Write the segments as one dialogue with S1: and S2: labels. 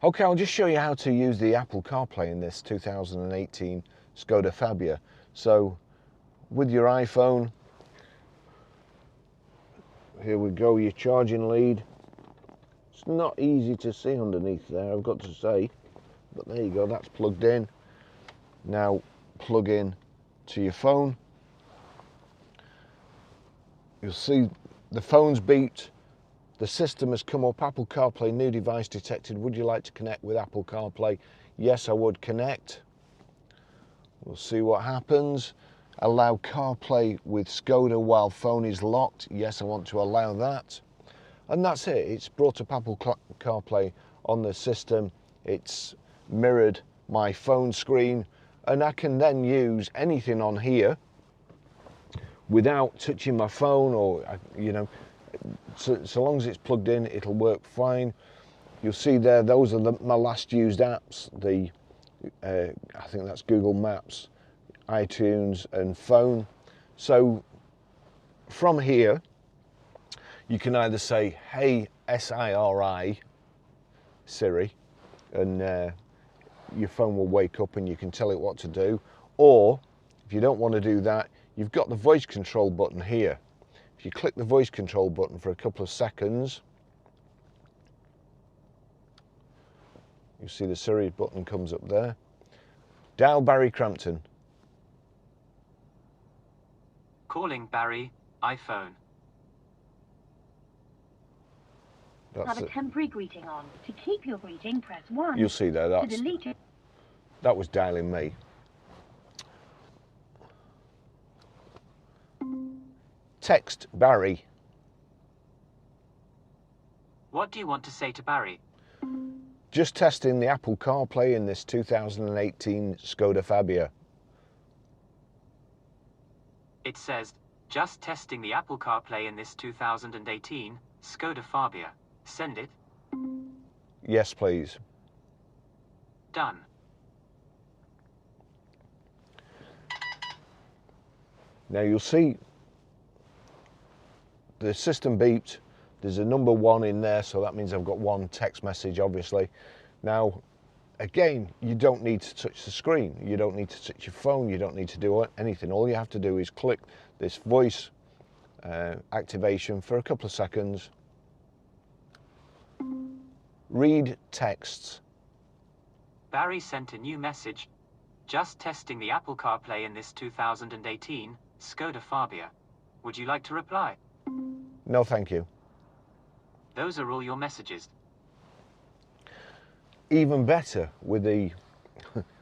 S1: Okay, I'll just show you how to use the Apple CarPlay in this 2018 Skoda Fabia. So with your iPhone, here we go, your charging lead. It's not easy to see underneath there, I've got to say, but there you go, that's plugged in. Now plug in to your phone. You'll see the phone's beeped. The system has come up, Apple CarPlay, new device detected. Would you like to connect with Apple CarPlay? Yes, I would connect. We'll see what happens. Allow CarPlay with Skoda while phone is locked. Yes, I want to allow that. And that's it. It's brought up Apple CarPlay on the system. It's mirrored my phone screen, and I can then use anything on here without touching my phone, or, you know, so long as it's plugged in, it'll work fine. You'll see there, those are my last used apps. I think that's Google Maps, iTunes and phone. So from here, you can either say, hey, Siri, and your phone will wake up and you can tell it what to do. Or if you don't want to do that, you've got the voice control button here. If you click the voice control button for a couple of seconds, you see the Siri button comes up there. Dial Barry Crampton.
S2: Calling Barry, iPhone.
S3: Have a temporary greeting on. To keep your greeting, press 1.
S1: You'll see there,
S3: to delete it.
S1: That was dialing me. Text Barry.
S2: What do you want to say to Barry?
S1: Just testing the Apple CarPlay in this 2018 Skoda Fabia.
S2: It says, just testing the Apple CarPlay in this 2018 Skoda Fabia. Send it.
S1: Yes, please.
S2: Done.
S1: Now you'll see the system beeped. There's a number 1 in there, so that means I've got one text message, obviously. Now, again, you don't need to touch the screen. You don't need to touch your phone. You don't need to do anything. All you have to do is click this voice activation for a couple of seconds. Read texts.
S2: Barry sent a new message. Just testing the Apple CarPlay in this 2018 Skoda Fabia. Would you like to reply?
S1: No, thank you.
S2: Those are all your messages.
S1: Even better with the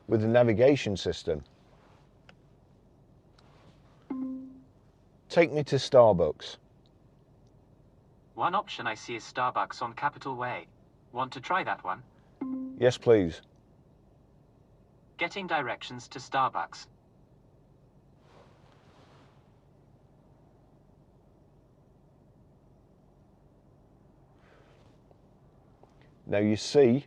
S1: with the navigation system. Take me to Starbucks.
S2: One option I see is Starbucks on Capitol Way. Want to try that one?
S1: Yes, please.
S2: Getting directions to Starbucks.
S1: Now you see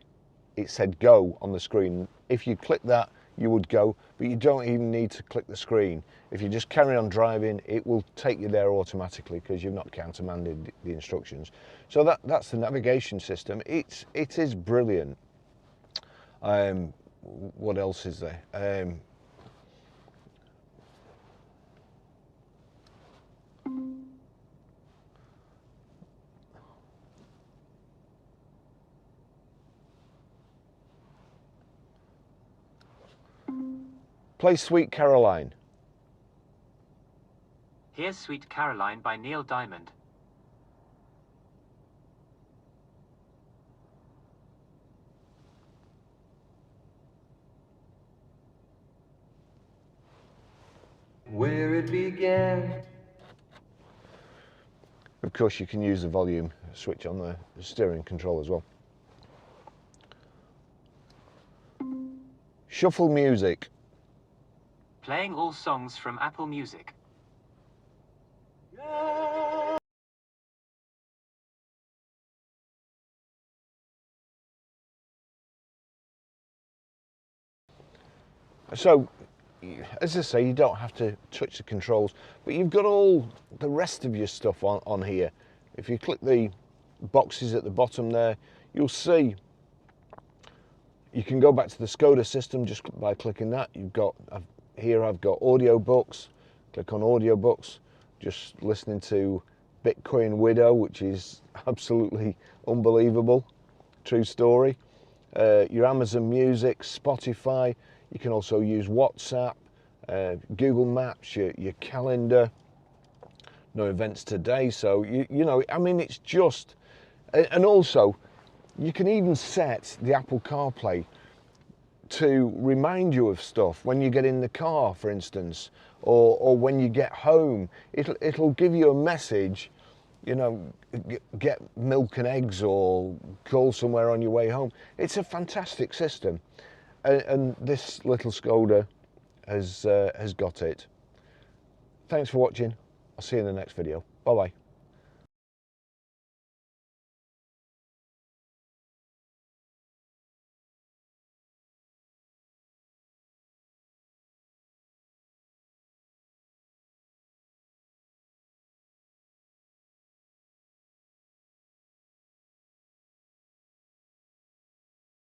S1: it said go on the screen. If you click that, you would go, but you don't even need to click the screen. If you just carry on driving, it will take you there automatically because you've not countermanded the instructions. So that's the navigation system. It is brilliant. What else is there? Play Sweet Caroline.
S2: Here's Sweet Caroline by Neil Diamond.
S4: Where it began.
S1: Of course, you can use the volume switch on the steering control as well. Shuffle music.
S2: Playing all songs from Apple Music.
S1: So, as I say, you don't have to touch the controls, but you've got all the rest of your stuff on here. If you click the boxes at the bottom there, you'll see You can go back to the Skoda system just by clicking that. Here I've got audiobooks. Click on audiobooks. Just listening to Bitcoin Widow, which is absolutely unbelievable. True story. Your Amazon Music, Spotify. You can also use WhatsApp, Google Maps, your calendar. No events today, so you know, I mean, it's just, and also you can even set the Apple CarPlay to remind you of stuff when you get in the car, for instance, or when you get home. It'll give you a message, you know, get milk and eggs or call somewhere on your way home. It's a fantastic system, and this little Skoda has got it. Thanks for watching. I'll see you in the next video. Bye bye.